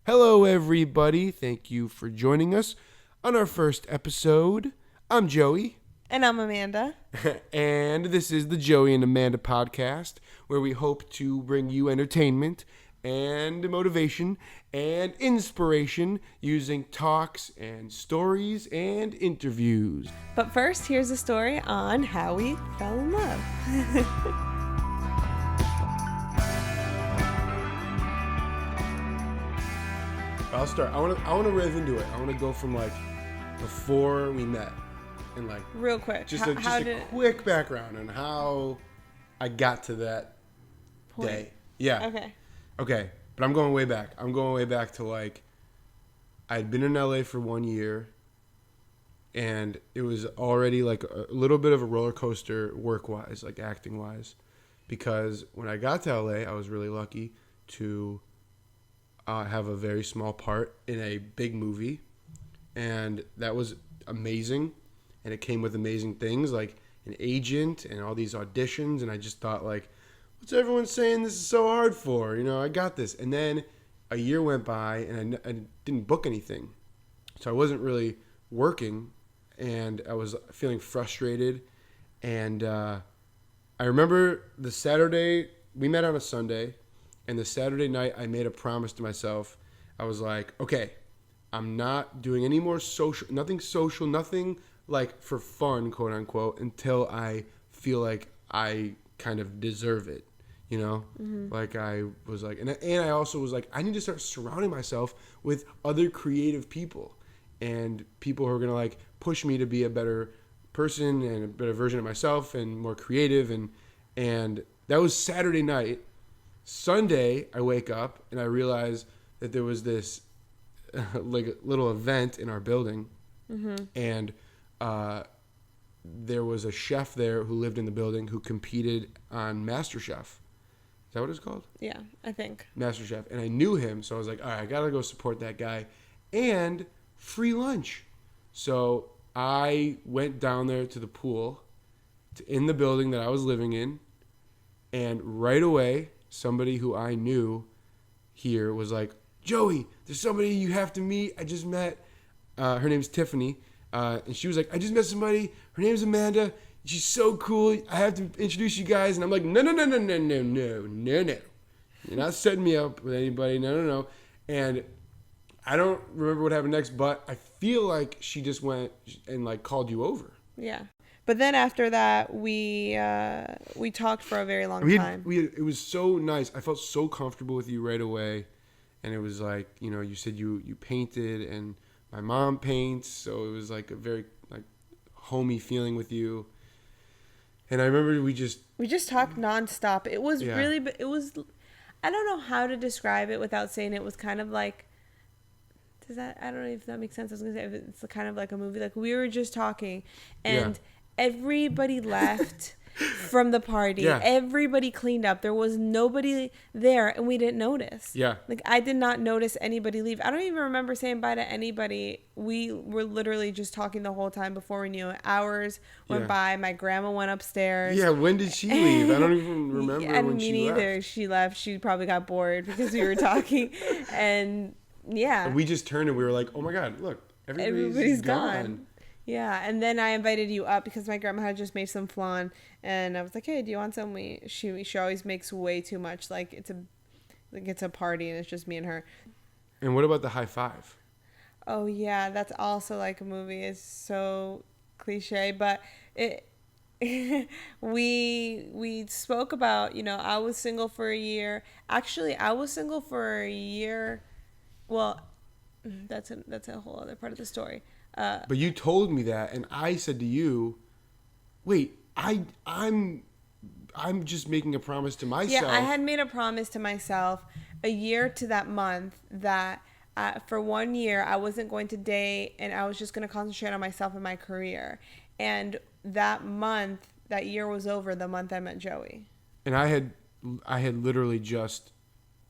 Hello, everybody. Thank you for joining us on our first episode. I'm Joey. And I'm Amanda. And this is the Joey and Amanda podcast, where we hope to bring you entertainment and motivation and inspiration using talks and stories and interviews. But first, here's a story on how we fell in love. I'll start. I want to riff into it. I want to go from like before we met and like real quick. Just a quick background on how I got to that point. Day. Yeah. Okay. But I'm going way back. I'm going way back to like I'd been in LA for 1 year, and it was already like a little bit of a roller coaster work-wise, like acting-wise, because when I got to LA, I was really lucky to have a very small part in a big movie, and that was amazing, and it came with amazing things like an agent and all these auditions, and I just thought like, what's everyone saying this is so hard for? You know, I got this. And then a year went by, and I didn't book anything, so I wasn't really working, and I was feeling frustrated, and I remember the Saturday, we met on a Sunday, and the Saturday night, I made a promise to myself. I was like, okay, I'm not doing any more social, nothing like for fun, quote unquote, until I feel like I kind of deserve it, you know? Mm-hmm. Like I was like, and I also was like, I need to start surrounding myself with other creative people and people who are going to like push me to be a better person and a better version of myself and more creative. And that was Saturday night. Sunday, I wake up and I realize that there was this like little event in our building, mm-hmm. and there was a chef there who lived in the building who competed on MasterChef. Is that what it's called? Yeah, I think. MasterChef. And I knew him, so I was like, all right, I got to go support that guy. And free lunch. So I went down there to the pool in the building that I was living in, and right away, somebody who I knew here was like, Joey, there's somebody you have to meet. I just met. Her name's Tiffany. And she was like, I just met somebody. Her name's Amanda. She's so cool. I have to introduce you guys. And I'm like, no. You're not setting me up with anybody. No. And I don't remember what happened next, but I feel like she just went and like called you over. Yeah. But then after that, we talked for a very long time. It was so nice. I felt so comfortable with you right away. And it was like, you know, you said you painted, and my mom paints. So it was like a very like homey feeling with you. And I remember we just talked nonstop. It was really, I don't know how to describe it without saying it was kind of like, I don't know if that makes sense. I was going to say, if it's kind of like a movie. Like we were just talking, and everybody left from the party. Yeah. Everybody cleaned up. There was nobody there, and we didn't notice. Yeah. Like I did not notice anybody leave. I don't even remember saying bye to anybody. We were literally just talking the whole time before we knew it. Hours went by. My grandma went upstairs. Yeah, when did she leave? I don't even remember when she left. And me neither. She left. She probably got bored because we were talking. And yeah. We just turned and we were like, oh my God, look, everybody's gone. Yeah, and then I invited you up because my grandma had just made some flan, and I was like, "Hey, do you want some?" She always makes way too much, like it's a party and it's just me and her. And what about the high five? Oh yeah, that's also like a movie. It's so cliche, but we spoke about, you know, I was single for a year. Actually, I was single for a year. Well, that's a whole other part of the story. But you told me that, and I said to you, "Wait, I'm just making a promise to myself." Yeah, I had made a promise to myself a year to that month that for 1 year I wasn't going to date, and I was just going to concentrate on myself and my career. And that year was over the month I met Joey. And I had literally just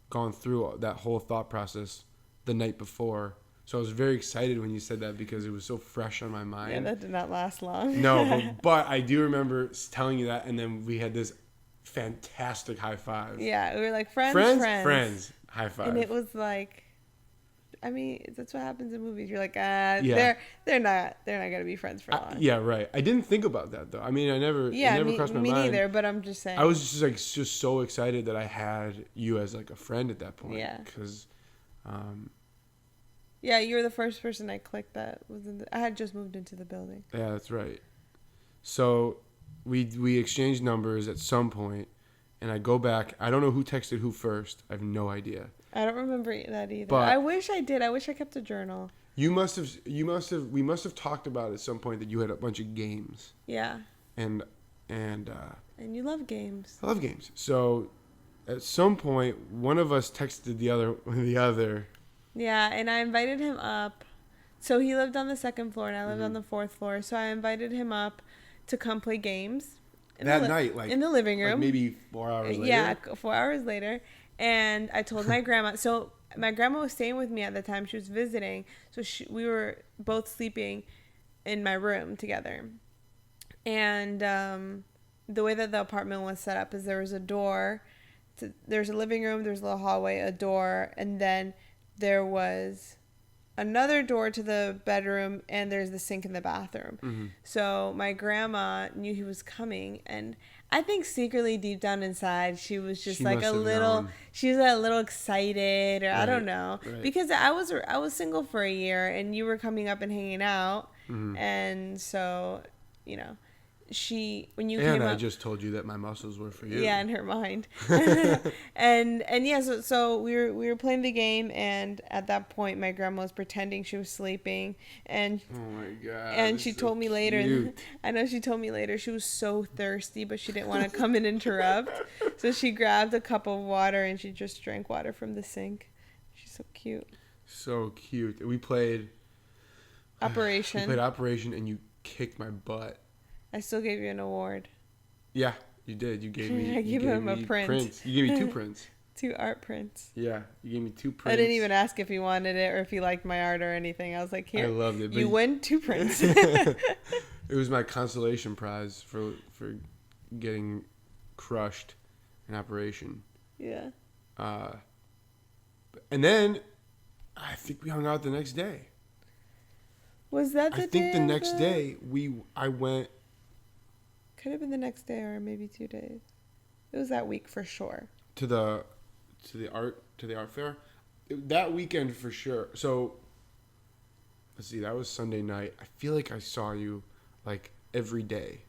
gone through that whole thought process the night before. So I was very excited when you said that because it was so fresh on my mind. Yeah, that did not last long. No, but I do remember telling you that, and then we had this fantastic high five. Yeah, we were like friends. High five. And it was like, I mean, that's what happens in movies. You're like, they're not gonna be friends for long. Yeah, right. I didn't think about that though. I mean, it never crossed my mind. Me neither. But I'm just saying. I was just so excited that I had you as like a friend at that point. Yeah. Because, yeah, you were the first person I clicked that was I had just moved into the building. Yeah, that's right. So, we exchanged numbers at some point, and I go back. I don't know who texted who first. I have no idea. I don't remember that either. But I wish I did. I wish I kept a journal. We must have talked about at some point that you had a bunch of games. Yeah. And you love games. I love games. So at some point one of us texted the other. Yeah, and I invited him up. So he lived on the second floor and I lived on the fourth floor. So I invited him up to come play games. That night, like in the living room. Like maybe 4 hours later. Yeah, 4 hours later. And I told my grandma. So my grandma was staying with me at the time. She was visiting. So we were both sleeping in my room together. And the way that the apartment was set up is there was a door. There's a living room. There's a little hallway, a door. And then there was another door to the bedroom. And there's the sink in the bathroom. Mm-hmm. So my grandma knew he was coming. And I think secretly deep down inside, she was just like a little, she was a little excited or right, I don't know. Right. Because I was single for a year and you were coming up and hanging out. Mm-hmm. And so, you know, when you came up. And I just told you that my muscles were for you. Yeah, in her mind. and yeah, so we were playing the game, and at that point, my grandma was pretending she was sleeping, and oh my god! And she told me later. I know she told me later she was so thirsty, but she didn't want to come and interrupt, so she grabbed a cup of water and she just drank water from the sink. She's so cute. So cute. We played Operation. We played Operation, and you kicked my butt. I still gave you an award. Yeah, you did. You gave me. I gave him a print. You gave me 2 prints. 2 art prints. Yeah, you gave me 2 prints. I didn't even ask if he wanted it or if he liked my art or anything. I was like, here. I loved it. You win 2 prints. It was my consolation prize for getting crushed in Operation. Yeah. And then I think we hung out the next day. Was that the day? I think the next day I went. Could have been the next day or maybe 2 days. It was that week for sure. To the art fair, that weekend for sure. So let's see, that was Sunday night. I feel like I saw you like every day.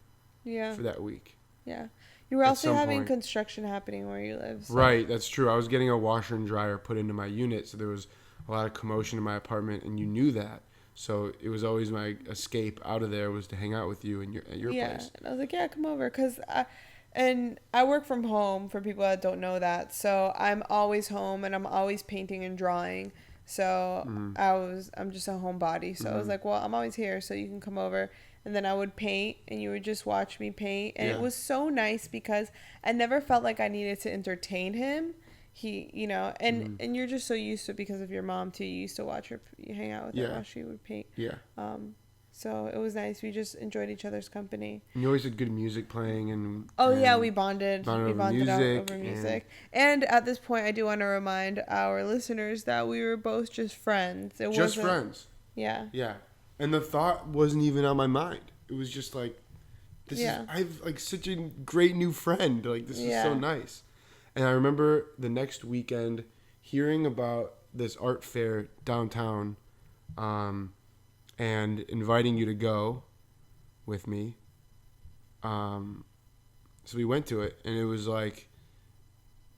Yeah. For that week. Yeah. You were also having construction happening where you live. So. Right, that's true. I was getting a washer and dryer put into my unit, so there was a lot of commotion in my apartment, and you knew that. So it was always my escape out of there was to hang out with you at your place. Yeah, and I was like, yeah, come over, because I work from home for people that don't know that. So I'm always home and I'm always painting and drawing. So I'm just a homebody. So I was like, well, I'm always here, so you can come over. And then I would paint and you would just watch me paint. And it was so nice because I never felt like I needed to entertain him. He, you know, and you're just so used to it because of your mom too. You used to watch her, you hang out with her while she would paint. Yeah. So it was nice. We just enjoyed each other's company. And you always had good music playing and. Oh yeah, we bonded. We bonded out over music. music. And at this point, I do want to remind our listeners that we were both just friends. It just friends. Yeah. Yeah, and the thought wasn't even on my mind. It was just like, I have like such a great new friend. Like this is so nice. And I remember the next weekend hearing about this art fair downtown, and inviting you to go with me. So we went to it, and it was like,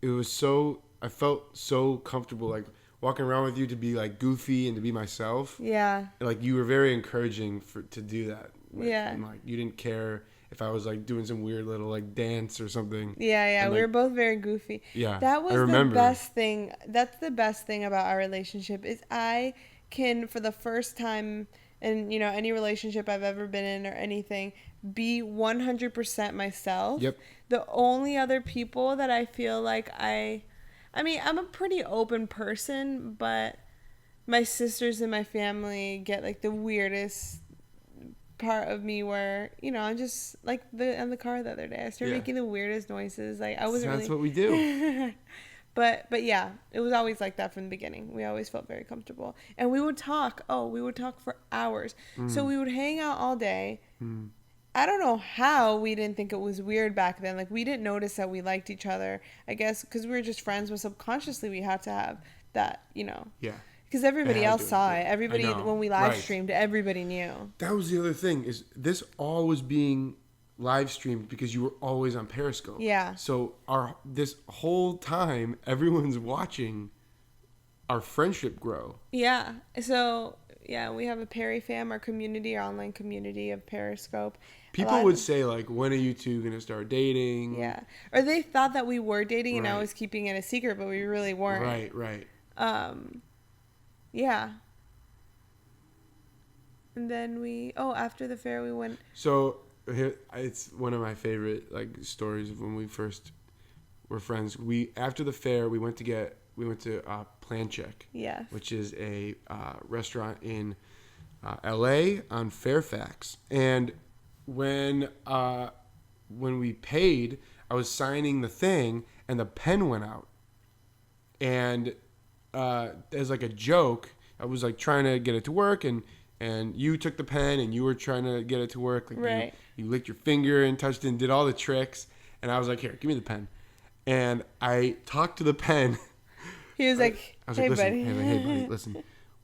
I felt so comfortable, like walking around with you, to be like goofy and to be myself. Yeah. Like you were very encouraging to do that. Yeah. And like you didn't care if I was like doing some weird little like dance or something. Yeah, and, we were both very goofy. Yeah, that was the best thing. That's the best thing about our relationship is I can, for the first time in, you know, any relationship I've ever been in or anything, be 100% myself. Yep. The only other people that I feel like I mean, I'm a pretty open person, but my sisters and my family get like the weirdest part of me where, you know, I'm just like in the car the other day I started making the weirdest noises. Like I wasn't That's what we do. But yeah, it was always like that from the beginning. We always felt very comfortable. And we would talk. Oh, we would talk for hours. So we would hang out all day. I don't know how we didn't think it was weird back then. Like, we didn't notice that we liked each other. I guess because we were just friends, but subconsciously we had to have that, Yeah. Because everybody else saw it. Yeah. Everybody, when we live streamed, everybody knew. That was the other thing, is this all was being live streamed because you were always on Periscope. Yeah. So this whole time, everyone's watching our friendship grow. Yeah. So, yeah, we have a Perry fam, our community, our online community of Periscope. People would say, like, when are you two going to start dating? Yeah. Or they thought that we were dating and I was keeping it a secret, but we really weren't. Right. Yeah. And then after the fair we went. So it's one of my favorite stories of when we first were friends. After the fair we went to Plan Check. Yes. Which is a restaurant in LA on Fairfax. And when we paid, I was signing the thing and the pen went out. And as like a joke, I was like trying to get it to work, and you took the pen and you were trying to get it to work. Like right. You licked your finger and touched it and did all the tricks. And I was like, here, give me the pen. And I talked to the pen. He was like, hey, buddy. Hey, buddy, listen.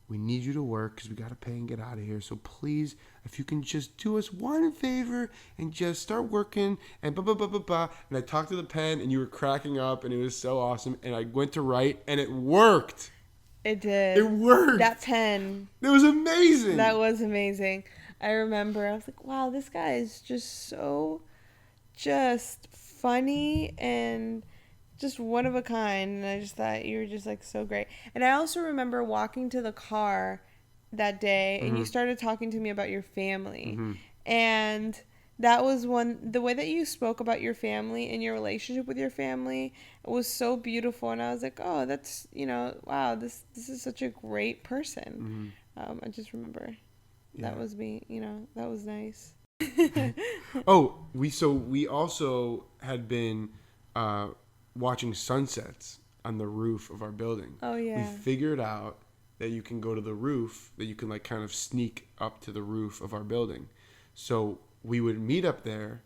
We need you to work because we got to pay and get out of here. So please, if you can just do us one favor and just start working and blah, blah, blah, blah, blah. And I talked to the pen and you were cracking up and it was so awesome. And I went to write and it worked. It did. It worked. That pen. It was amazing. That was amazing. I remember I was like, wow, this guy is just so funny and just one of a kind, and I just thought you were just like so great. And I also remember walking to the car that day, and you started talking to me about your family, and that was the way that you spoke about your family and your relationship with your family was so beautiful. And I was like, oh, that's wow, this is such a great person. I just remember that was me. That was nice. We also had been watching sunsets on the roof of our building. Oh, yeah. We figured out that you can go to the roof, that you can like kind of sneak up to the roof of our building. So we would meet up there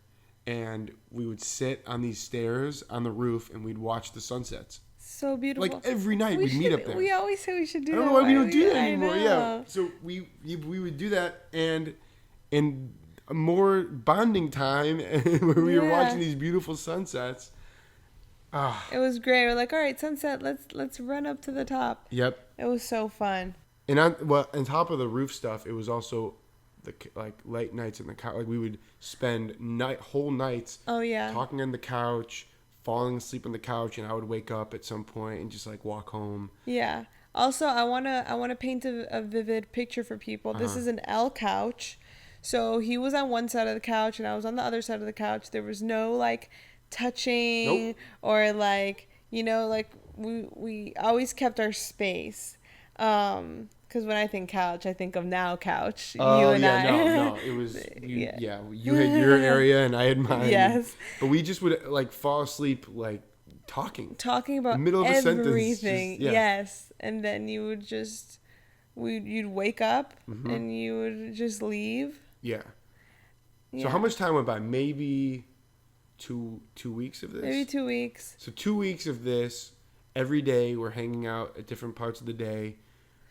and we would sit on these stairs on the roof and we'd watch the sunsets. So beautiful. Like every night we'd meet up there. We always say we should do that. I don't know why we don't do that anymore. Yeah. So we would do that and more bonding time where we were watching these beautiful sunsets. It was great. We're like, all right, sunset. Let's run up to the top. Yep. It was so fun. And on top of the roof stuff, it was also the late nights in the couch. Like we would spend whole nights. Oh yeah. Talking on the couch, falling asleep on the couch, and I would wake up at some point and just like walk home. Yeah. Also, I wanna paint a vivid picture for people. This is an L couch. So he was on one side of the couch and I was on the other side of the couch. There was no like touching or like we always kept our space, because when I think couch I think of now couch. You and I. No, it was you had your area and I had mine. Yes. But we just would like fall asleep like talking about the middle of everything. A sentence. Yes. And then you would you'd wake up and you would just leave. Yeah. So how much time went by? Maybe 2 weeks of this? Maybe 2 weeks. So 2 weeks of this. Every day we're hanging out at different parts of the day.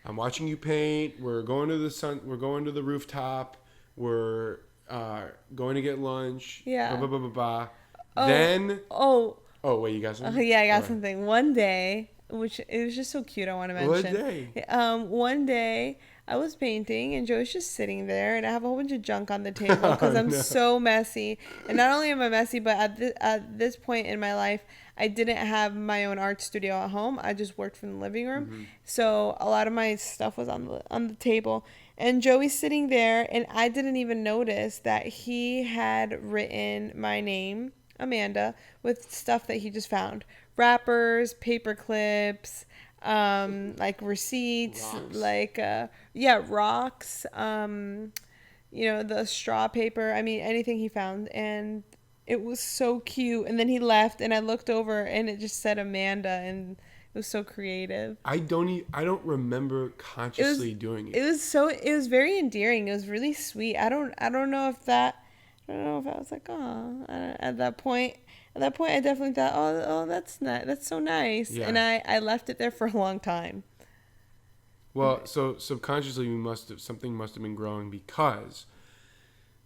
I'm watching you paint. We're going to the sun. We're going to the rooftop. We're going to get lunch. Yeah. Blah, blah, blah, blah, blah. Oh, Then. Oh, wait, you got something? yeah, I got something. One day, which it was just so cute, I want to mention. What day? One day, I was painting, and Joe's just sitting there, and I have a whole bunch of junk on the table because I'm so messy. And not only am I messy, but at this point in my life, I didn't have my own art studio at home. I just worked from the living room. So a lot of my stuff was on the table. And Joey's sitting there, and I didn't even notice that he had written my name, Amanda, with stuff that he just found. Wrappers, paper clips, like receipts, rocks. Rocks, the straw paper. I mean, anything he found. And It was so cute. And then he left, and I looked over, and it just said Amanda, and it was so creative. I don't remember consciously doing it. It was very endearing. It was really sweet. I don't know if I was like, oh, at that point. At that point, I definitely thought, oh, that's nice. That's so nice. Yeah. And I left it there for a long time. Well, so subconsciously, something must have been growing, because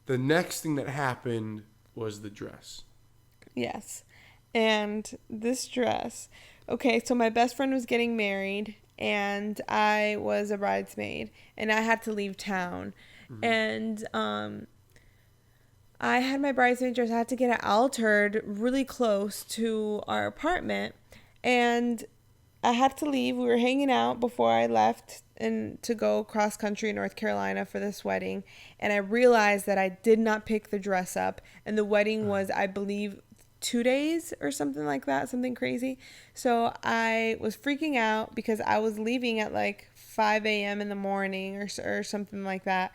the next thing that happened was the dress. Yes. And this dress. Okay, so my best friend was getting married, and I was a bridesmaid, and I had to leave town. Mm-hmm. And I had my bridesmaid dress. I had to get it altered really close to our apartment, and I had to leave. We were hanging out before I left and to go cross country in North Carolina for this wedding, and I realized that I did not pick the dress up, and the wedding was, I believe, 2 days or something like that, something crazy. So I was freaking out because I was leaving at like 5 a.m. in the morning or something like that.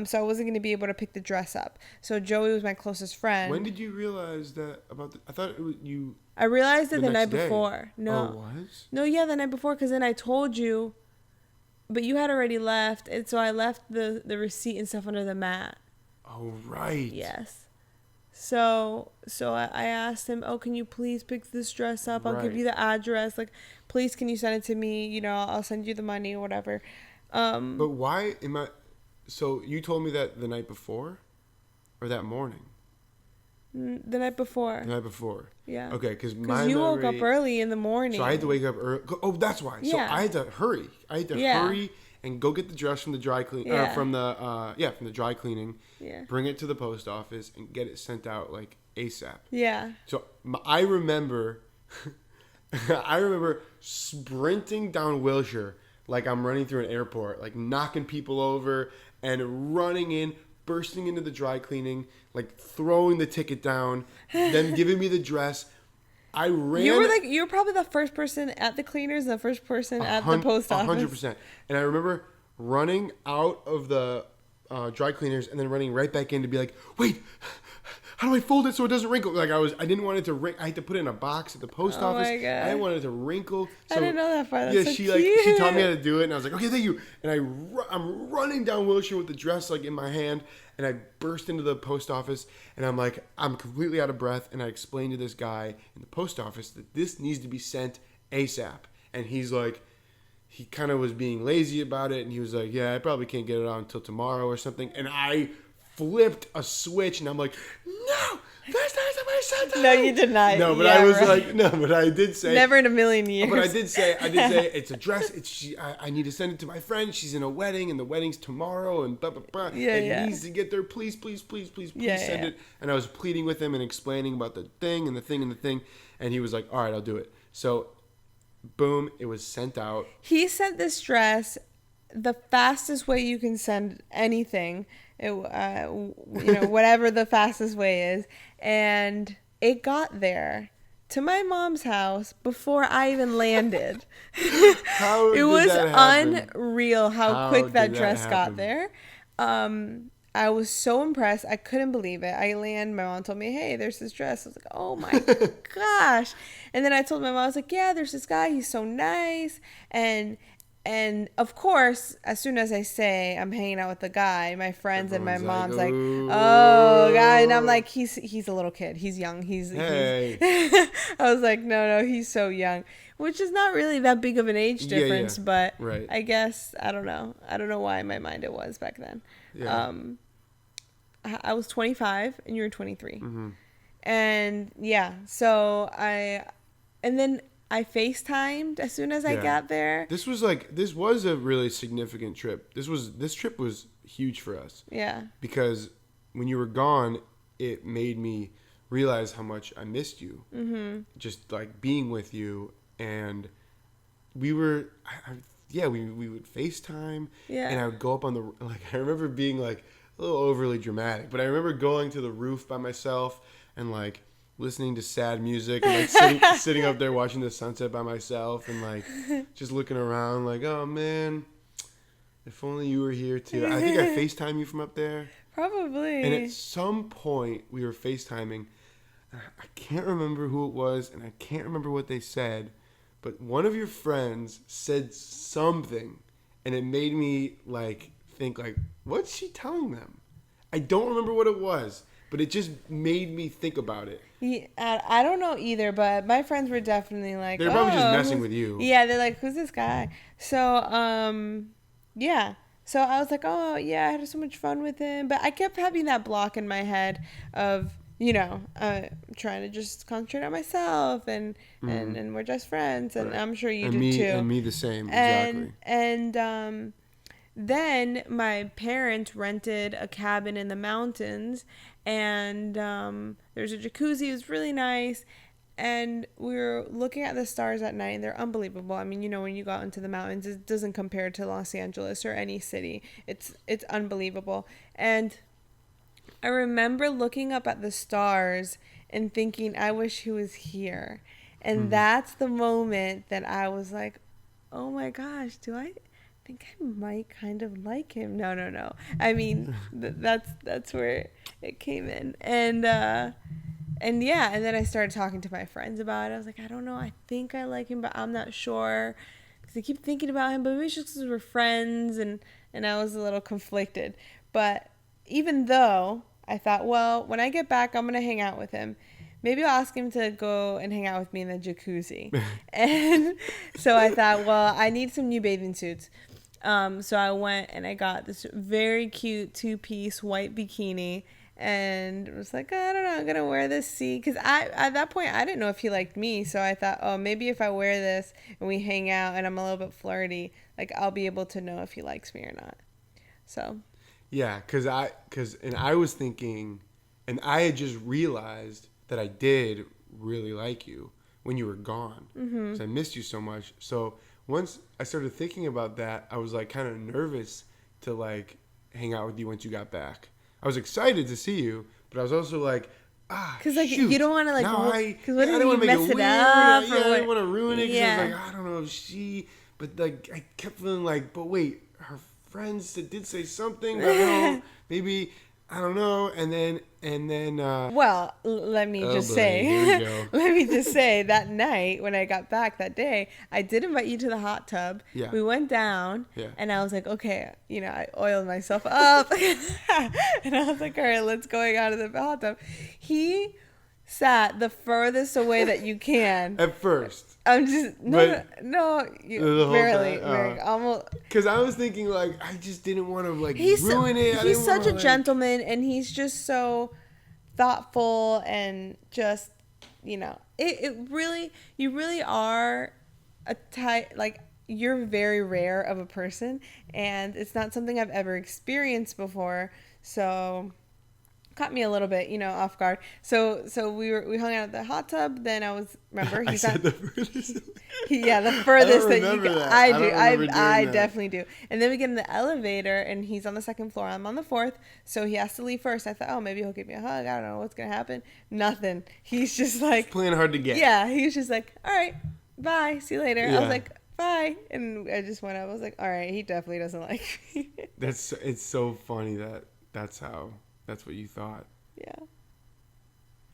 So I wasn't going to be able to pick the dress up. So Joey was my closest friend. When did you realize that I thought it was you. I realized it the night before. No. Oh, it was? No, yeah, the night before, because then I told you, but you had already left, and so I left the receipt and stuff under the mat. Oh, right. Yes. So I asked him, oh, can you please pick this dress up? I'll give you the address. Like, please, can you send it to me? You know, I'll send you the money or whatever. But why am I... So you told me that the night before? Or that morning? The night before. The night before. Yeah. Okay, because you woke up early in the morning. So I had to wake up early. Oh, that's why. Yeah. So I had to hurry. Hurry and go get the dress from the dry clean. Yeah. From the dry cleaning. Yeah. Bring it to the post office and get it sent out like ASAP. Yeah. So I remember sprinting down Wilshire like I'm running through an airport, like knocking people over and running in, bursting into the dry cleaning, like throwing the ticket down, then giving me the dress. I ran. You were probably the first person at the cleaners and the first person at the post office. 100%. And I remember running out of the dry cleaners and then running right back in to be like, wait, how do I fold it so it doesn't wrinkle? Like I didn't want it to wrinkle. I had to put it in a box at the post office. My God. I didn't want it to wrinkle. So, I didn't know that part. That's yeah, so she cute. she taught me how to do it, and I was like, okay, thank you. And I'm running down Wilshire with the dress like in my hand, and I burst into the post office, and I'm like, I'm completely out of breath, and I explained to this guy in the post office that this needs to be sent ASAP, and he's like, he kind of was being lazy about it, and he was like, yeah, I probably can't get it out until tomorrow or something, and I flipped a switch, and I'm like, no, that's not what I said. No, you did not. No, but I was like, no, but I did say. Never in a million years. But I did say it's a dress. I need to send it to my friend. She's in a wedding, and the wedding's tomorrow, and blah, blah, blah. It needs to get there. Please send it. And I was pleading with him and explaining about the thing and the thing and the thing. And he was like, all right, I'll do it. So, boom, it was sent out. He sent this dress the fastest way you can send anything. Whatever the fastest way is, and it got there to my mom's house before I even landed. It was unreal how quick that dress got there. I was so impressed. I couldn't believe it. I landed. My mom told me, hey, there's this dress. I was like, oh my gosh. And then I told my mom, I was like, yeah, there's this guy. He's so nice. And of course, as soon as I say I'm hanging out with the guy, my friends and my mom's like, oh, God. And I'm like, he's a little kid. He's young. Hey. I was like, no, he's so young. Which is not really that big of an age difference, but right. I guess, I don't know. I don't know why in my mind it was back then. Yeah. I was 25 and you were 23. Mm-hmm. And so and then I FaceTimed as soon as I got there. This was a really significant trip. This trip was huge for us. Yeah. Because when you were gone, it made me realize how much I missed you. Mm-hmm. Just like being with you, and we were, we would FaceTime. Yeah. And I would go up on the, like, I remember being like a little overly dramatic, but I remember going to the roof by myself and like listening to sad music and like sitting up there watching the sunset by myself and like just looking around like, oh man, if only you were here too. I think I FaceTime you from up there. Probably. And at some point we were FaceTiming. I can't remember who it was, and I can't remember what they said, but one of your friends said something, and it made me like think like, what's she telling them? I don't remember what it was, but it just made me think about it. Yeah, I don't know either, but my friends were definitely like, They're probably just messing with you. Yeah, they're like, who's this guy? So, yeah. So I was like, oh, yeah, I had so much fun with him. But I kept having that block in my head of, trying to just concentrate on myself and we're just friends. And Right. I'm sure you and did me, too. And me the same, exactly. And then my parents rented a cabin in the mountains, and there's a jacuzzi. It was really nice, and we were looking at the stars at night, and they're unbelievable. I mean, when you go out into the mountains, it doesn't compare to Los Angeles or any city. It's unbelievable. And I remember looking up at the stars and thinking, I wish he was here. And that's the moment that I was like, oh my gosh, do I think I might kind of like him? No. I mean, that's where it came in. And yeah, and then I started talking to my friends about it. I was like, I don't know, I think I like him, but I'm not sure because I keep thinking about him. But maybe it's just because we're friends, and I was a little conflicted. But even though I thought, well, when I get back, I'm gonna hang out with him. Maybe I'll ask him to go and hang out with me in the jacuzzi. And so I thought, well, I need some new bathing suits. So I went and I got this very cute 2-piece white bikini, and was like, I don't know, I'm gonna wear this. See, because at that point I didn't know if he liked me, so I thought, oh, maybe if I wear this and we hang out and I'm a little bit flirty, like I'll be able to know if he likes me or not. So yeah, because I was thinking, and I had just realized that I did really like you when you were gone, because I missed you so much. So once I started thinking about that, I was like kind of nervous to like hang out with you once you got back. I was excited to see you, but I was also like, because like shoot. you don't want to like, because what if you mess it up? I didn't want to ruin it. Because I was like, I don't know if she, but like I kept feeling like, but wait, her friends did say something. But I don't know, maybe. I don't know, and then. Well, let me just say that night when I got back that day, I did invite you to the hot tub. Yeah. We went down, yeah. And I was like, okay, I oiled myself up, and I was like, all right, let's go out of the hot tub. He sat the furthest away that you can. At first. I'm just barely, almost. Because I was thinking like I just didn't want to like ruin it. He's such a gentleman, and he's just so thoughtful, and just it really, you really are a type, like you're very rare of a person, and it's not something I've ever experienced before, so caught me a little bit, off guard. So we hung out at the hot tub. Then he said the furthest. Yeah, the furthest that you can. I definitely do. And then we get in the elevator, and he's on the second floor. I'm on the fourth, so he has to leave first. I thought, oh, maybe he'll give me a hug. I don't know what's gonna happen. Nothing. He's just like playing hard to get. Yeah, he was just like, all right, bye, see you later. Yeah. I was like, bye, and I just went up. I was like, all right, he definitely doesn't like me. It's so funny that's what you thought. Yeah.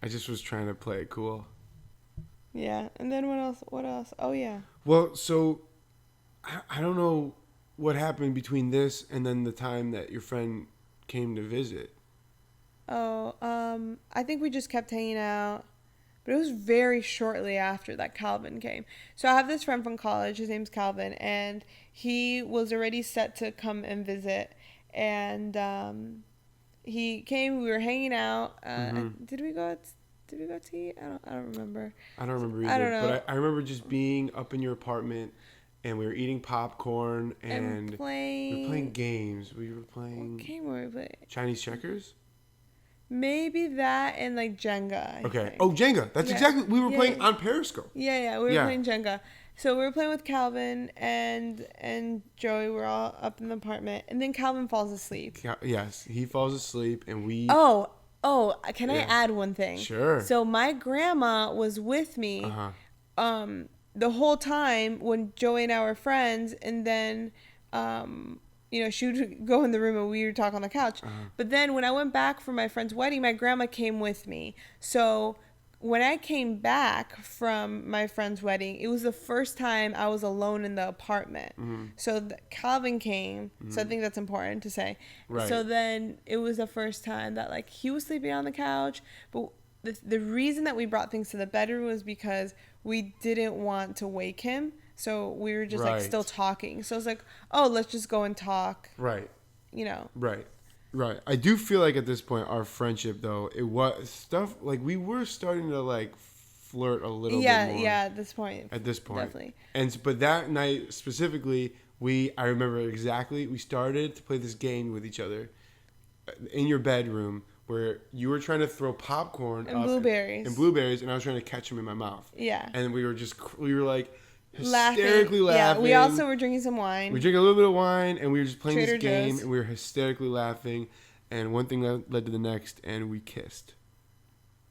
I just was trying to play it cool. Yeah. And then what else? Oh, yeah. Well, so I don't know what happened between this and then the time that your friend came to visit. Oh, I think we just kept hanging out. But it was very shortly after that Calvin came. So I have this friend from college. His name's Calvin. And he was already set to come and visit. And he came. We were hanging out. Did we go to eat? I don't remember. I don't remember either. I don't know. But I remember just being up in your apartment, and we were eating popcorn and playing. We were playing games. We were playing. What game were we playing? Chinese checkers. Maybe that and like Jenga. I think. Oh, Jenga. That's exactly. We were playing on Periscope. Yeah. We were playing Jenga. So we were playing with Calvin and Joey. We're all up in the apartment, and then Calvin falls asleep. Yes, he falls asleep, and we. Oh! Can I add one thing? Sure. So my grandma was with me, the whole time when Joey and I were friends, and then, she would go in the room and we would talk on the couch. But then when I went back for my friend's wedding, my grandma came with me. So when I came back from my friend's wedding, it was the first time I was alone in the apartment. Mm-hmm. So Calvin came. Mm-hmm. So I think that's important to say. Right. So then it was the first time that like he was sleeping on the couch. But the reason that we brought things to the bedroom was because we didn't want to wake him. So we were just like still talking. So I was like, oh, let's just go and talk. Right. You know. Right. Right. I do feel like at this point, our friendship, though, it was stuff like we were starting to like flirt a little bit more. Yeah, at this point. Definitely. But that night specifically, I remember exactly, we started to play this game with each other in your bedroom where you were trying to throw popcorn and blueberries. And I was trying to catch them in my mouth. Yeah. And we were like hysterically laughing. Yeah, we also were drinking some wine. We drank a little bit of wine, and we were just playing Trader this game, Joe's. and we were hysterically laughing, and one thing led to the next, and we kissed.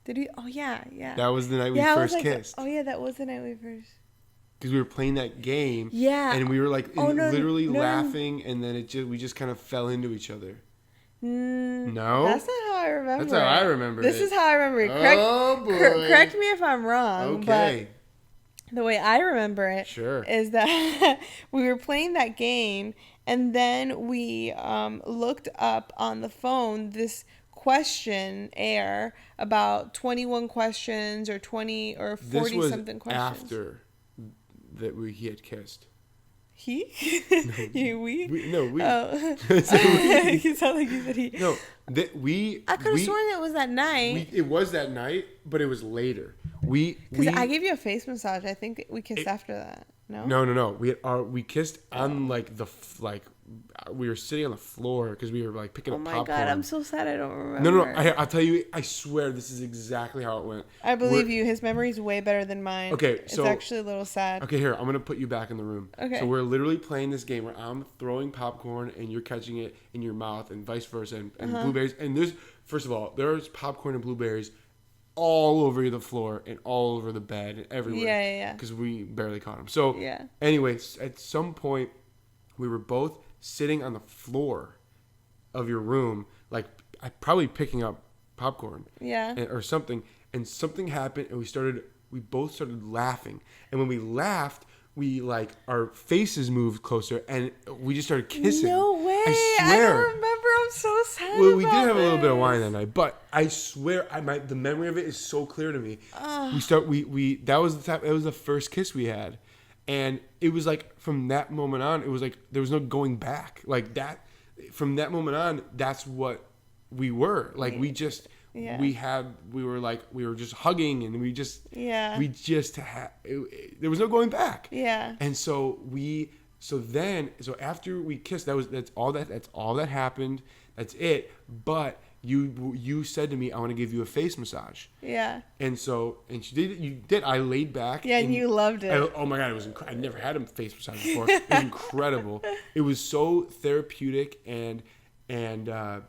Did he? Oh, yeah. That was the night we first kissed. Oh, yeah, that was the night we first. Because we were playing that game, yeah, and we were like literally laughing, and then we just kind of fell into each other. No, that's not how I remember. That's how I remember. This is how I remember it. Correct me if I'm wrong. Okay. But the way I remember it is that we were playing that game, and then we looked up on the phone this questionnaire about 21 questions or 20 or 40 something questions. After that he had kissed. He? No. We? We. Oh. You sound like you said he. No, we. I could have sworn it was that night. It was that night, but it was later. Because I gave you a face massage. I think we kissed after that. No. No. We kissed on we were sitting on the floor because we were like picking up popcorn. Oh my god, I'm so sad I don't remember. No. I'll tell you. I swear this is exactly how it went. I believe you. His memory's way better than mine. Okay, it's actually a little sad. Okay, here I'm gonna put you back in the room. Okay. So we're literally playing this game where I'm throwing popcorn and you're catching it in your mouth and vice versa and blueberries. And first of all, there's popcorn and blueberries all over the floor and all over the bed and everywhere. Yeah. Because we barely caught them. So yeah. Anyways, at some point we were both sitting on the floor of your room, like probably picking up popcorn. Yeah. Or something. And something happened and we both started laughing. And when we laughed, our faces moved closer and we just started kissing. No way. I swear. I don't remember. I'm so sad. Well, we did have a little bit of wine that night, but I swear the memory of it is so clear to me. That was the first kiss we had. And it was like from that moment on, it was like there was no going back. Like that, from that moment on, that's what we were. Like we just, we were just hugging and we just had, there was no going back. Yeah. And so after we kissed, that's all that happened. That's it. But you said to me, I want to give you a face massage. Yeah. And she did. You did. I laid back. Yeah, and you loved it. Oh my god, it was incredible. I never had a face massage before. It was incredible. It was so therapeutic and it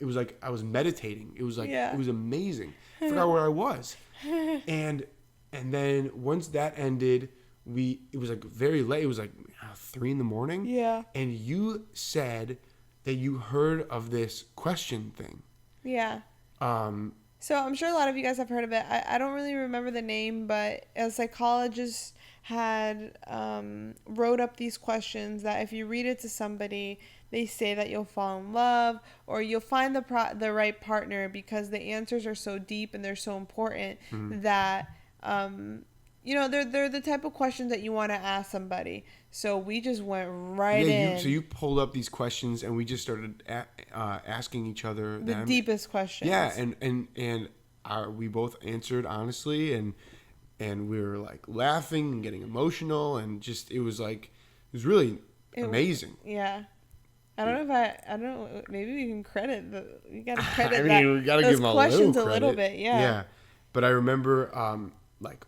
was like I was meditating. It was like it was amazing. I forgot where I was. And then once that ended, it was like very late. It was like 3 a.m. Yeah. And you said that you heard of this question thing. Yeah. So I'm sure a lot of you guys have heard of it. I don't really remember the name, but a psychologist had wrote up these questions that if you read it to somebody, they say that you'll fall in love or you'll find the right partner because the answers are so deep and they're so important that they're the type of questions that you want to ask somebody. So we just went right in. So you pulled up these questions and we just started asking each other the deepest questions. Yeah, and we both answered honestly, and we were like laughing and getting emotional, and just it was really amazing. Yeah. I don't know. Maybe we can we gotta credit we gotta those give them questions a little bit. Yeah. Yeah, but I remember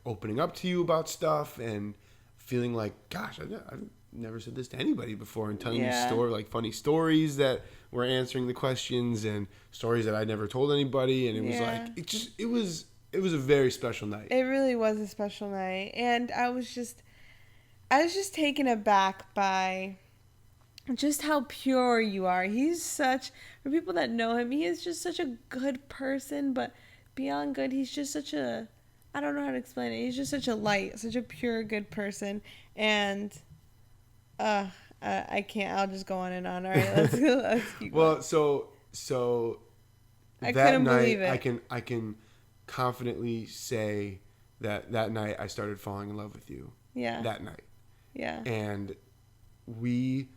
opening up to you about stuff and feeling like, gosh, I've never said this to anybody before, and telling you funny stories that were answering the questions and stories that I never told anybody, and it was it was a very special night. It really was a special night, and I was just taken aback by just how pure you are. For people that know him, he is just such a good person, but beyond good. He's just such a, I don't know how to explain it. He's just such a light, such a pure, good person. And I can't. I'll just go on and on. All right, let's keep going. Well, so I that couldn't night, believe it. I can confidently say that night I started falling in love with you. Yeah. That night. Yeah. And we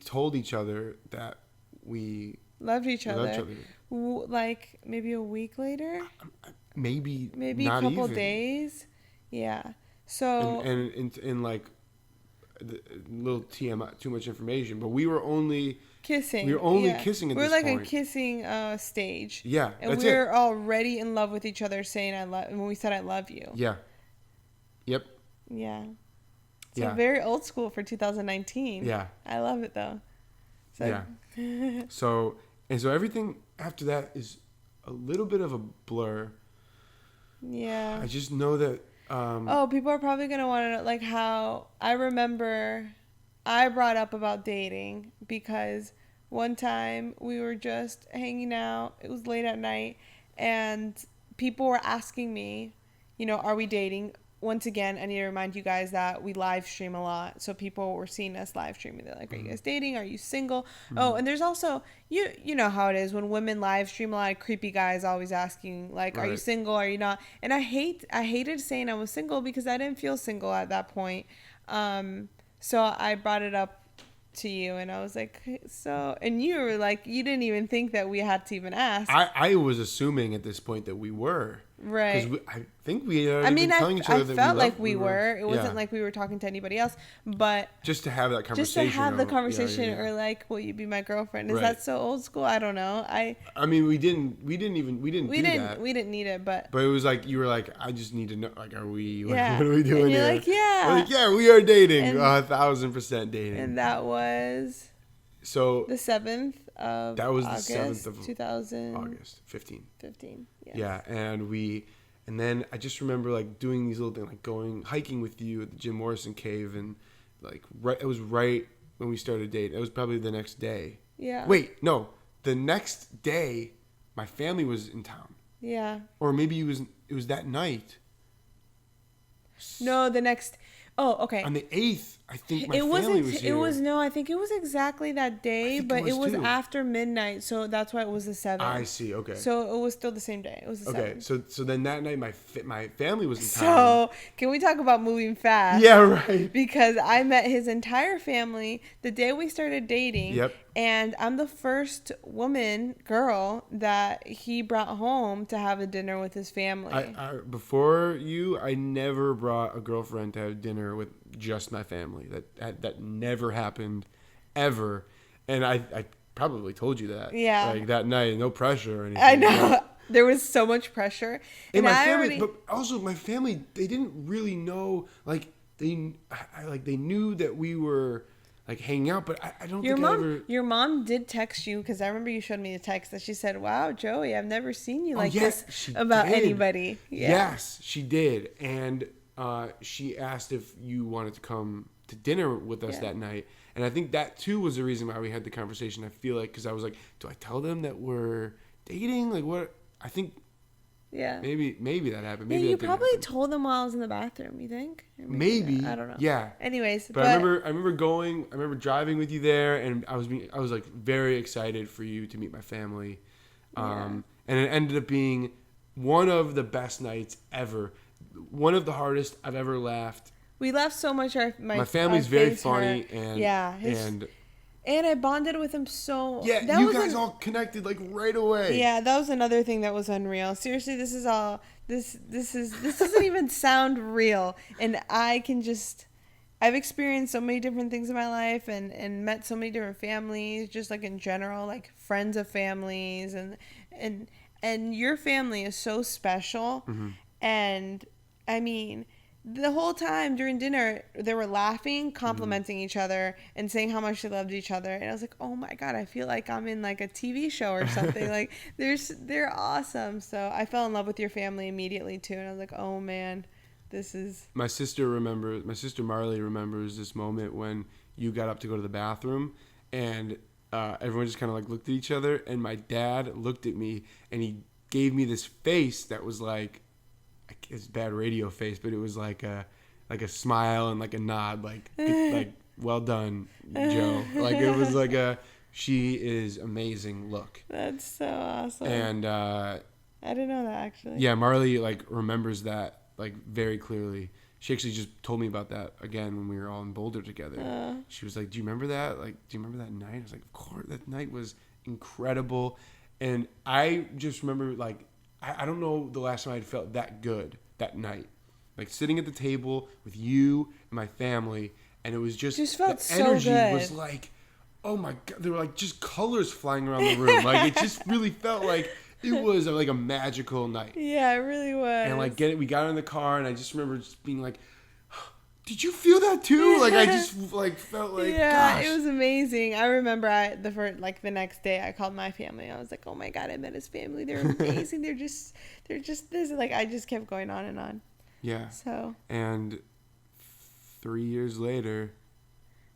told each other that we loved each other. Loved each other. Like maybe a week later. Maybe a couple days. Yeah. So and in like a little TMI, too much information, but we were only kissing. We were only kissing at this point. We're like a kissing stage. Yeah, and we're already in love with each other, saying "I love." When we said "I love you." Yeah. Yep. Yeah. So very old school for 2019. Yeah. I love it though. So, yeah. so everything after that is a little bit of a blur. Yeah. I just know that. People are probably gonna want to know, like, how I remember I brought up about dating because one time we were just hanging out. It was late at night, and people were asking me, are we dating? Once again, I need to remind you guys that we live stream a lot. So people were seeing us live streaming. They're like, are you guys dating? Are you single? Mm-hmm. Oh, and there's also, you know how it is when women live stream, a lot of creepy guys always asking, like, right. Are you single? Are you not? And I hated saying I was single because I didn't feel single at that point. So I brought it up to you and I was like, so, and you were like, you didn't even think that we had to even ask. I was assuming at this point that we were. Right. Because I think we had already been telling each other that we felt like we were. It wasn't yeah. like we were talking to anybody else, but just to have that conversation. Or like, will you be my girlfriend? Is right. that so old school? I don't know. I mean, we didn't do that. We didn't need it, but it was like you were like, I just need to know. Like, are we? Yeah. What are we doing and you're here? Like, yeah. We're like, yeah, we are dating. 1,000% dating. And that was the 7th of that was August, the 7th of 2000 August 15. Yes. Yeah, and then I just remember like doing these little things, like going hiking with you at the Jim Morrison cave, and like it was right when we started dating. It was probably the next day. Yeah. Wait, no, the next day, my family was in town. Yeah. Or maybe it was that night. No, the next. Oh, okay. On the 8th, I think my family was here. I think it was exactly that day, but it was after midnight, so that's why it was the 7th. I see, okay. So it was still the same day. It was the 7th. Okay, so then that night my family was in So, town. can we talk about moving fast? Yeah, right. Because I met his entire family the day we started dating. Yep. And I'm the first girl that he brought home to have a dinner with his family. Before you, I never brought a girlfriend to have dinner with just my family. That never happened, ever. And I probably told you that. Yeah. Like that night, no pressure or anything. I know. There was so much pressure. And my family, but also my family, they didn't really know. Like they knew that we were like hanging out, but I don't think Your mom did text you, because I remember you showed me a text that she said, "Wow, Joey, I've never seen you like this about anybody." Yeah. Yes, she did, and she asked if you wanted to come to dinner with us that night, and I think that too was the reason why we had the conversation. I feel like because I was like, "Do I tell them that we're dating? Like what?" I think. Yeah. Maybe that happened. Maybe you probably told them while I was in the bathroom. You think? Maybe. I don't know. Yeah. Anyways, but I remember driving with you there, and I was like very excited for you to meet my family, and it ended up being one of the best nights ever, one of the hardest I've ever laughed. We laughed so much. My family's very funny, and I bonded with him so. Yeah, that you guys all connected like right away. Yeah, that was another thing that was unreal. Seriously, this doesn't even sound real, and I've experienced so many different things in my life, and met so many different families, just like in general, like friends of families, and your family is so special, and I mean. The whole time during dinner, they were laughing, complimenting each other, and saying how much they loved each other. And I was like, "Oh my God, I feel like I'm in like a TV show or something." Like they're awesome. So I fell in love with your family immediately too, and I was like, "Oh man, this is." My sister Marley remembers this moment when you got up to go to the bathroom, and everyone just kind of like looked at each other, and my dad looked at me, and he gave me this face that was like, it's bad radio face, but it was like a smile and like a nod, like well done, Joe. Like it was like she is amazing look. That's so awesome. And I didn't know that actually. Yeah, Marley like remembers that like very clearly. She actually just told me about that again when we were all in Boulder together. She was like, "Do you remember that? Like, do you remember that night?" I was like, "Of course, that night was incredible." And I just remember like I don't know the last time I'd felt that good that night. Like sitting at the table with you and my family, and it was just felt the so energy good. was like, oh my God, there were like just colors flying around the room. Like it just really felt like it was like a magical night. Yeah, it really was. And like we got in the car, and I just remember just being like, did you feel that too? Like I just like felt like, yeah, gosh. It was amazing. I remember the next day I called my family. I was like, oh my God, I met his family. They're amazing. they're just this. Like I just kept going on and on. Yeah. So. And 3 years later.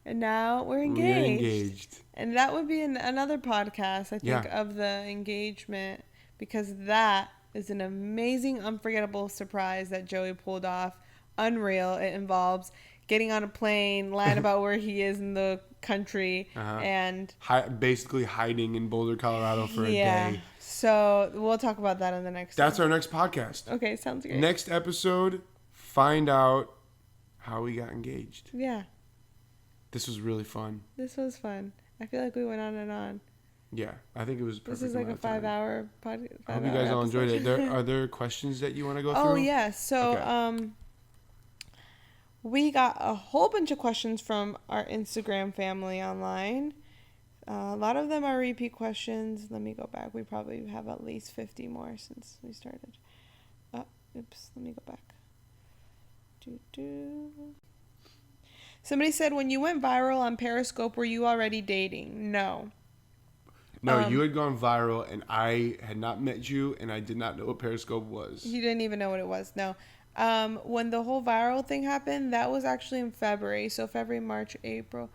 And now we're engaged. And that would be another podcast, I think, of the engagement, because that is an amazing, unforgettable surprise that Joey pulled off. Unreal. It involves getting on a plane, lying about where he is in the country, and basically hiding in Boulder, Colorado for a day. So we'll talk about that in the next. That's our next podcast. Okay, sounds great. Next episode, find out how we got engaged. Yeah. This was really fun. This was fun. I feel like we went on and on. Yeah, I think it was perfect. This is like a 5-hour podcast. I hope you guys all enjoyed it. Are there questions that you want to go through? Oh, yeah. So, we got a whole bunch of questions from our Instagram family online. A lot of them are repeat questions. Let me go back. We probably have at least 50 more since we started. Oops. Let me go back. Somebody said, when you went viral on Periscope, were you already dating? No. No, you had gone viral, and I had not met you, and I did not know what Periscope was. You didn't even know what it was. No. When the whole viral thing happened, that was actually in February. So February, March, April.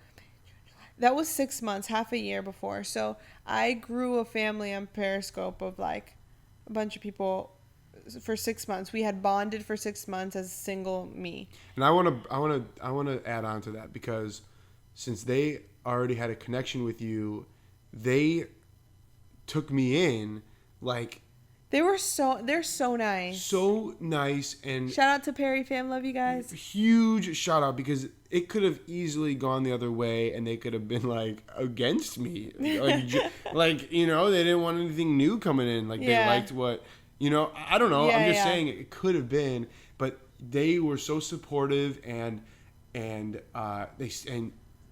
That was 6 months, half a year before. So I grew a family on Periscope of like a bunch of people for 6 months. We had bonded for 6 months as single me. And I want to add on to that, because since they already had a connection with you, they took me in like. They're so nice. So nice. And shout out to Perry fam, love you guys. Huge shout out, because it could have easily gone the other way, and they could have been like against me. Like, you know, they didn't want anything new coming in. Like they liked what, you know, I don't know. I'm just saying it could have been, but they were so supportive, and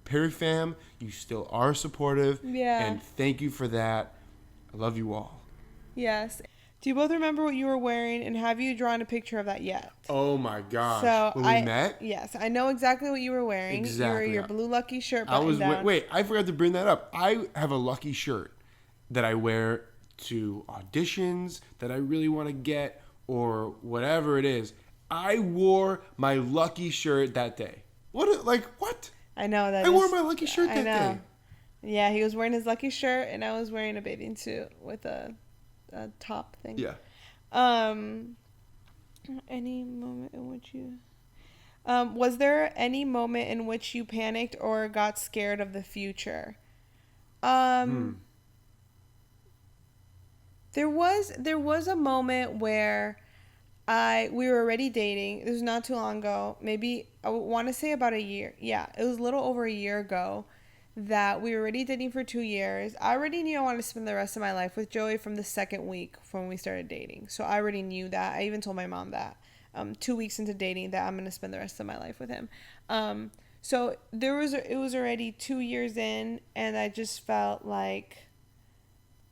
Perry fam, you still are supportive. Yeah. And thank you for that. I love you all. Yes. Do you both remember what you were wearing, and have you drawn a picture of that yet? Oh my gosh. So when we met? Yes, I know exactly what you were wearing. Exactly. Your blue Lucky shirt buttoned down. Wait, I forgot to bring that up. I have a Lucky shirt that I wear to auditions that I really want to get, or whatever it is. I wore my Lucky shirt that day. What? I know that. I wore my Lucky shirt that day. Yeah, he was wearing his Lucky shirt, and I was wearing a bathing suit with a top thing. Yeah. Any moment in which you... was there any moment in which you panicked or got scared of the future? There was a moment where we were already dating. It was not too long ago. Maybe I want to say about a year. Yeah, it was a little over a year ago that we were already dating for 2 years. I already knew I wanted to spend the rest of my life with Joey from the second week from when we started dating. So I already knew that. I even told my mom that 2 weeks into dating that I'm going to spend the rest of my life with him. So it was already 2 years in, and I just felt like,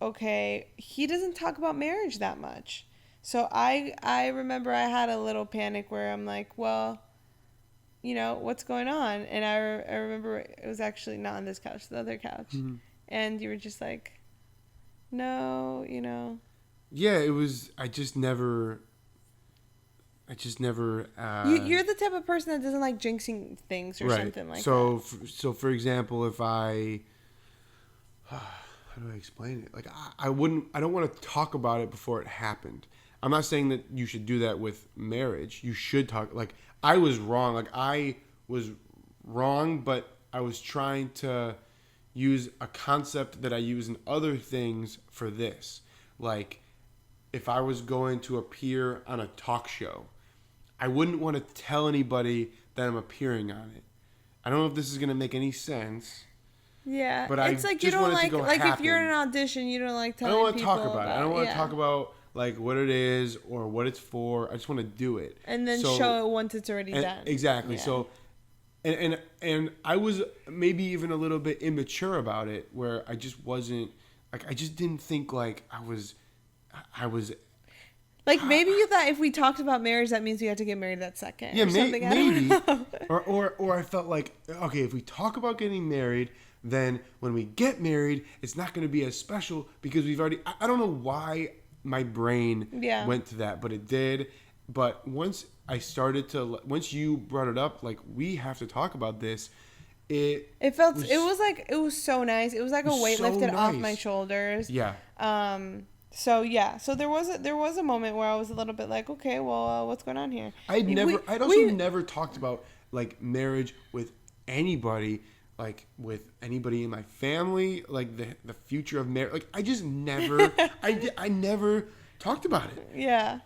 okay, he doesn't talk about marriage that much. So I remember I had a little panic where I'm like, well, you know, what's going on? And I remember it was actually not on this couch, the other couch. Mm-hmm. And you were just like, no, you know. Yeah, it was, I just never. You're the type of person that doesn't like jinxing things or something like that. So for example, if I how do I explain it? Like I don't want to talk about it before it happened. I'm not saying that you should do that with marriage. You should talk. Like I was wrong. Like I was wrong, but I was trying to use a concept that I use in other things for this. Like if I was going to appear on a talk show, I wouldn't want to tell anybody that I'm appearing on it. I don't know if this is going to make any sense. Yeah, but it's I like just you don't want it to like go if you're in happen. an audition, you don't like I telling don't want to people talk about it. I don't want to yeah. talk about like what it is or what it's for. I just want to do it and then show it once it's already done. Exactly. Yeah. So, and I was maybe even a little bit immature about it, where I just wasn't like I just didn't think like I was. Like maybe you thought if we talked about marriage, that means we had to get married that second. Yeah, or something. maybe. or I felt like okay, if we talk about getting married, then when we get married, it's not going to be as special because we've already. I don't know why my brain went to that, but it did. But once you brought it up, like we have to talk about this. It was so nice. It was like a weight lifted off my shoulders. Yeah. So there was a moment where I was a little bit like, okay, well, what's going on here? I'd never talked about like marriage with anybody, like with anybody in my family, like the future of marriage. Like I just never, I never talked about it. Yeah.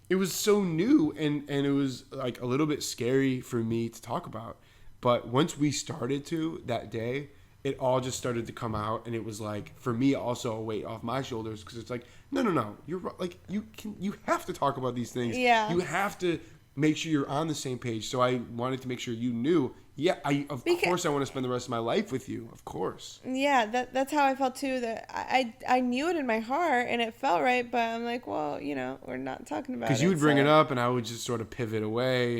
It was so new and it was like a little bit scary for me to talk about. But once we started to that day, it all just started to come out, and it was like for me also a weight off my shoulders because it's like no, you're like you have to talk about these things. Yeah, you have to make sure you're on the same page. So I wanted to make sure you knew. Yeah, of course I want to spend the rest of my life with you. Of course. Yeah, that's how I felt too. That I knew it in my heart and it felt right, but I'm like, well, we're not talking about it. Because you would bring it up and I would just sort of pivot away.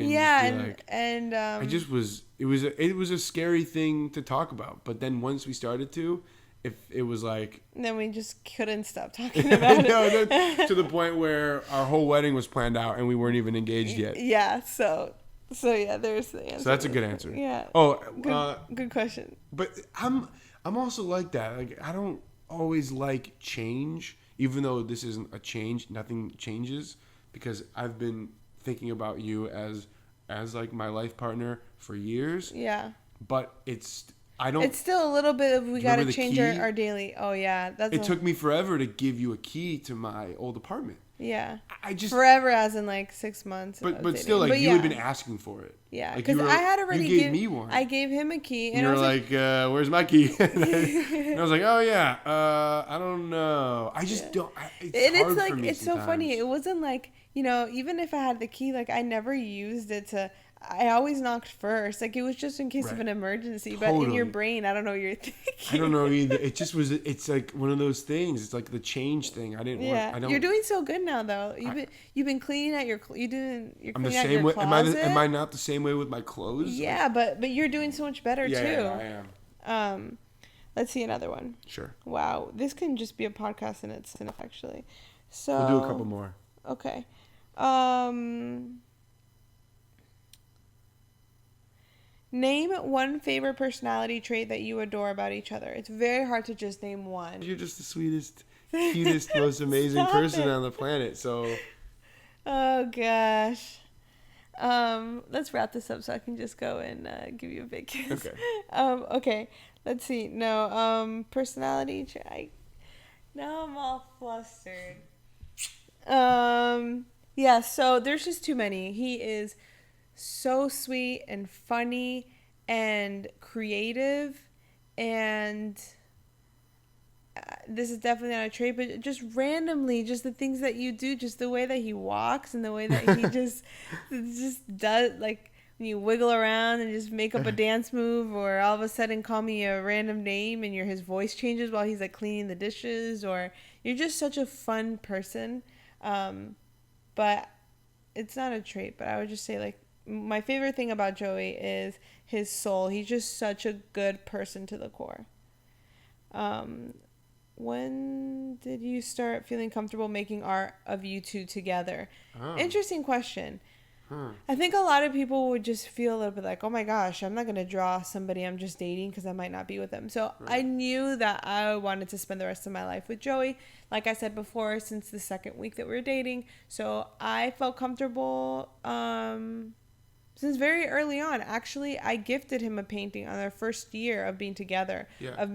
And I just was. It was a scary thing to talk about, but then once we started to, if it was like. Then we just couldn't stop talking about it. To the point where our whole wedding was planned out and we weren't even engaged yet. Yeah. So yeah, there's the answer. So that's a good answer. Yeah. Oh, good question. But I'm also like that. Like I don't always like change, even though this isn't a change. Nothing changes because I've been thinking about you as like my life partner for years. Yeah. But it's still a little bit of we got to change our daily. Oh yeah, it took me forever to give you a key to my old apartment. Yeah. I just forever, as in like 6 months. But still, like you had been asking for it. Yeah, like because I had already gave me one. I gave him a key, and you were like, "Where's my key?" And I was like, "Oh yeah, I don't know. I just don't." It's hard for me it's sometimes. So funny. It wasn't like even if I had the key, like I never used it to. I always knocked first. Like it was just in case of an emergency. But in your brain, I don't know what you're thinking. I don't know either. It just was. It's like one of those things. It's like the change thing. I didn't. Yeah. Want, you're doing so good now, though. You've been cleaning out your. You're I'm the cleaning out same your way. closet. Am I not the same way with my clothes? Yeah, but you're doing so much better too. Yeah, I am. Let's see another one. Sure. Wow, this can just be a podcast in itself, actually. So we'll do a couple more. Okay. Name one favorite personality trait that you adore about each other. It's very hard to just name one. You're just the sweetest, cutest, most amazing person on the planet. So. Oh gosh. Let's wrap this up so I can just go and give you a big kiss. Okay. Okay. Let's see. No. Personality trait. Now I'm all flustered. Yeah. So there's just too many. He is so sweet and funny and creative, and this is definitely not a trait, but just randomly, just the things that you do, just the way that he walks and the way that he just does, like when you wiggle around and just make up a dance move, or all of a sudden call me a random name and his voice changes while he's like cleaning the dishes, or you're just such a fun person. But it's not a trait, but I would just say like my favorite thing about Joey is his soul. He's just such a good person to the core. When did you start feeling comfortable making art of you two together? Oh. Interesting question. I think a lot of people would just feel a little bit like, oh my gosh, I'm not going to draw somebody I'm just dating because I might not be with them. So I knew that I wanted to spend the rest of my life with Joey, like I said before, since the second week that we were dating. So I felt comfortable since very early on. Actually, I gifted him a painting on our first year of being together. Yeah.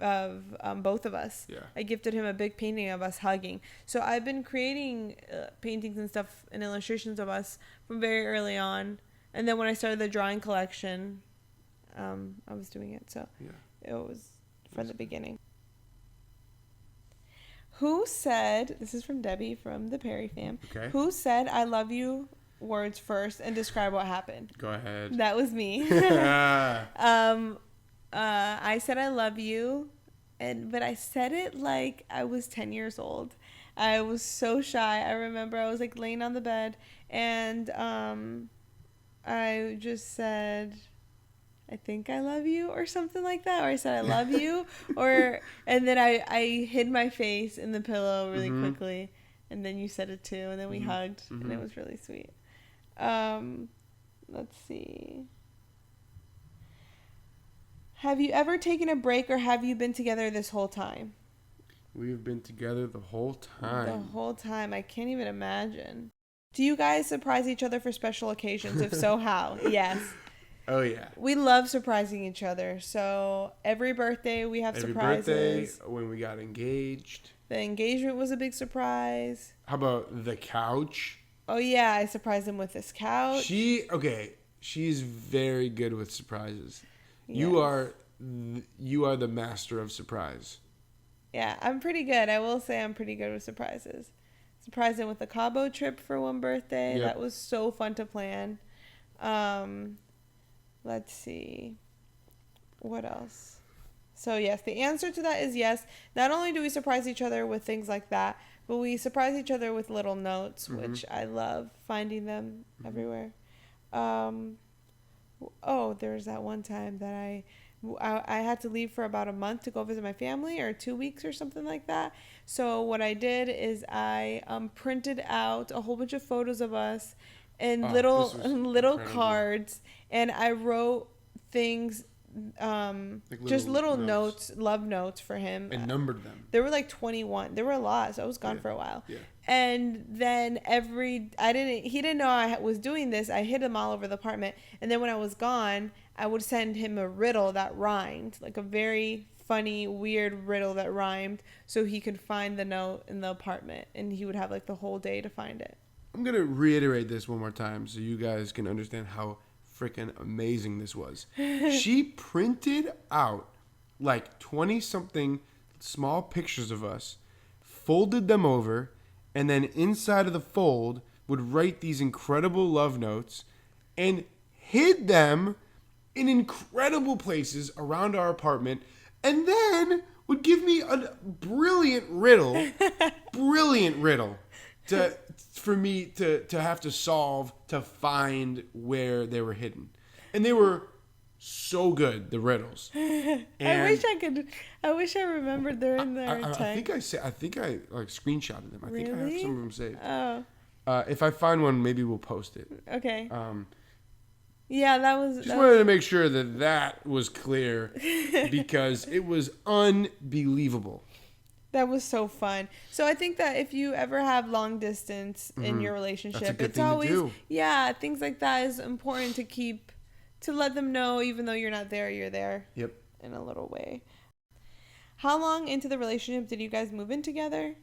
Of both of us. Yeah. I gifted him a big painting of us hugging. So I've been creating paintings and stuff and illustrations of us from very early on. And then when I started the drawing collection, I was doing it. So it was from the beginning. Who said, this is from Debbie from the Perry fam. Okay. Who said I love you words first and describe what happened? Go ahead. That was me. I said I love you, but I said it like I was 10 years old. I was so shy. I remember I was like laying on the bed, and I just said, I think I love you, or something like that, or I said I love you, and then I hid my face in the pillow really quickly, and then you said it too, and then we hugged, and it was really sweet. Let's see. Have you ever taken a break, or have you been together this whole time? We've been together the whole time. The whole time. I can't even imagine. Do you guys surprise each other for special occasions? If so, how? Yes. Oh, yeah. We love surprising each other. So every birthday we have surprises. Every birthday, when we got engaged. The engagement was a big surprise. How about the couch? Oh, yeah. I surprised him with this couch. She's very good with surprises. Yes. You are the master of surprise. Yeah, I'm pretty good. I will say I'm pretty good with surprises. Surprised him with the Cabo trip for one birthday. Yep. That was so fun to plan. Let's see. What else? So yes, the answer to that is yes. Not only do we surprise each other with things like that, but we surprise each other with little notes, which I love finding them everywhere. There's that one time that I had to leave for about a month to go visit my family, or 2 weeks or something like that. So what I did is I printed out a whole bunch of photos of us and little cards, and I wrote things, like just little notes, love notes for him, and numbered them. There were like 21. There were a lot, so I was gone for a while. Yeah. And then he didn't know I was doing this. I hid them all over the apartment. And then when I was gone, I would send him a riddle that rhymed, like a very funny, weird riddle that rhymed, so he could find the note in the apartment, and he would have like the whole day to find it. I'm going to reiterate this one more time so you guys can understand how freaking amazing this was. She printed out like 20-something small pictures of us, folded them over, and then inside of the fold would write these incredible love notes and hid them in incredible places around our apartment, and then would give me a brilliant riddle for me to have to solve to find where they were hidden. And they were so good, the riddles. And I wish I remembered they're in there. I think I like screenshotted them. I think I have some of them saved. Oh. If I find one, maybe we'll post it. Okay. Yeah, that was. Just wanted to make sure that was clear because it was unbelievable. That was so fun. So I think that if you ever have long distance in your relationship, it's always things like that is important to let them know, even though you're not there, you're there. Yep. In a little way. How long into the relationship did you guys move in together?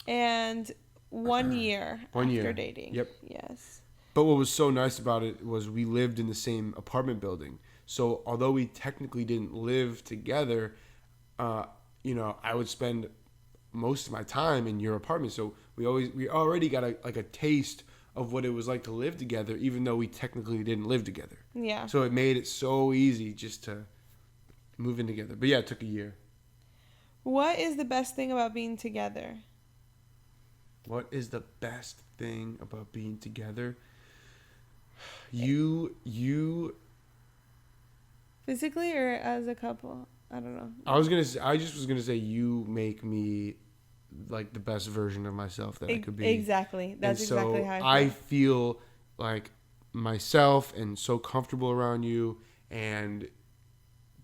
And 1 year after dating. Yep. Yes. But what was so nice about it was we lived in the same apartment building. So although we technically didn't live together, I would spend most of my time in your apartment. So we already got a taste of what it was like to live together, even though we technically didn't live together. Yeah. So it made it so easy just to move in together. But yeah, it took a year. What is the best thing about being together? What is the best thing about being together? You physically or as a couple? I don't know. I just was gonna say you make me like the best version of myself that I could be. Exactly. That's exactly how I feel like myself and so comfortable around you, and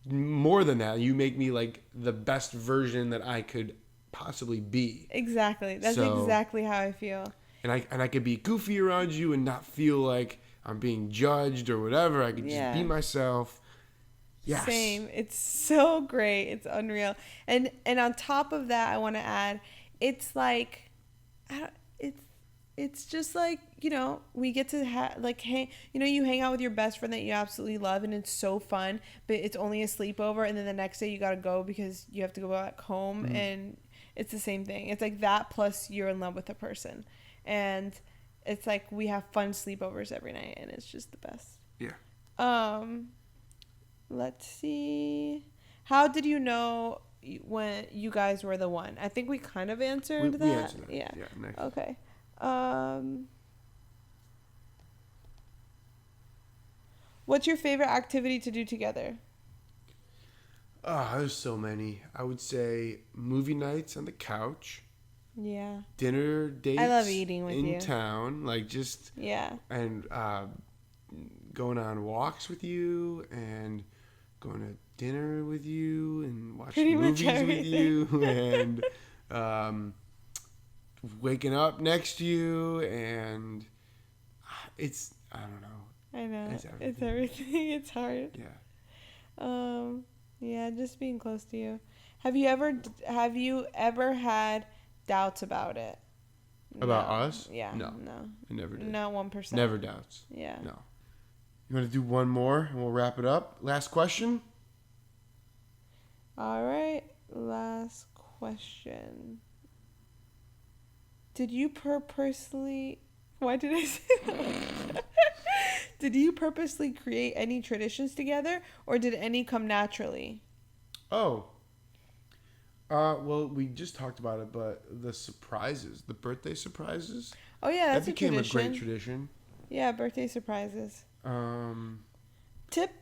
more than that, you make me like the best version that I could possibly be. Exactly. That's exactly how I feel. And I could be goofy around you and not feel like I'm being judged or whatever. I could just be myself. Yes. Same. It's so great. It's unreal. And on top of that, I want to add, it's like, it's just like, you know, we get to hang, you know, you hang out with your best friend that you absolutely love, and it's so fun, but it's only a sleepover, and then the next day you got to go because you have to go back home, and it's the same thing. It's like that plus you're in love with the person. And it's like we have fun sleepovers every night, and it's just the best. Yeah. Let's see. How did you know when you guys were the one? I think we kind of answered that. We answered that. Yeah. Next. Okay. What's your favorite activity to do together? Oh, there's so many. I would say movie nights on the couch. Yeah. Dinner dates. I love eating with you. In town. Like just. Yeah. And going on walks with you and going to dinner with you and watching movies with you and waking up next to you, and it's, I don't know. I know. It's everything. It's hard. Yeah. Yeah, just being close to you. Have you ever had doubts about it? About us? Yeah. No. I never did. Not 1%. Never doubts. Yeah. No. You want to do one more and we'll wrap it up? Last question? All right. Last question. Did you purposely... Why did I say that? Did you purposely create any traditions together, or did any come naturally? Oh. Well, we just talked about it, but the surprises, the birthday surprises. Oh, yeah, that's that became a tradition. A great tradition. Yeah, birthday surprises. Tips.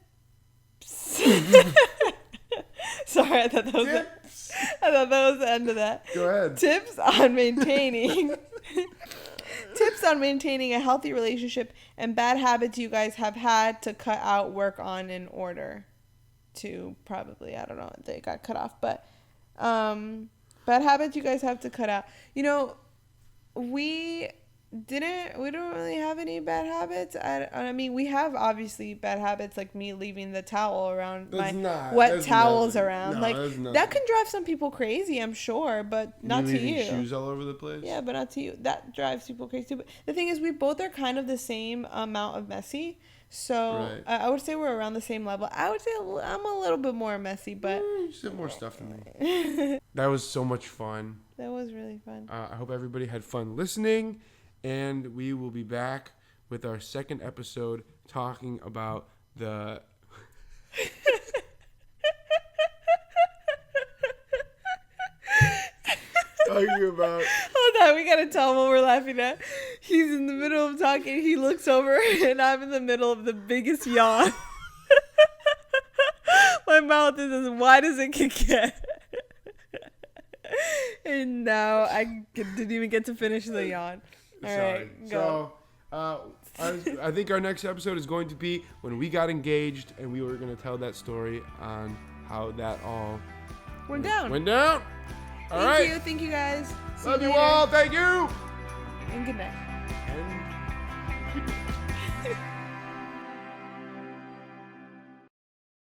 Sorry, I thought that was the end of that. Go ahead. Tips on maintaining a healthy relationship and bad habits you guys have had to cut out, work on in order to probably, I don't know, they got cut off, but bad habits you guys have to cut out. You know, we don't really have any bad habits. I mean, we have obviously bad habits, like me leaving the towel around, wet towels around. Like, that can drive some people crazy, I'm sure, but not to you. Shoes all over the place? Yeah, but not to you. That drives people crazy. But the thing is, we both are kind of the same amount of messy. So right. I would say we're around the same level. I would say I'm a little bit more messy, but... You just have more stuff than me. That was so much fun. That was really fun. I hope everybody had fun listening. And we will be back with our second episode talking about the... talking about... Hold on, we gotta tell him what we're laughing at. He's in the middle of talking, he looks over, and I'm in the middle of the biggest yawn. My mouth is as wide as it can get. And now I didn't even get to finish the yawn. All right, go. So, I think our next episode is going to be when we got engaged, and we were going to tell that story on how that all went down. All right. Thank you guys. Love you all. Thank you. And good night. And good night.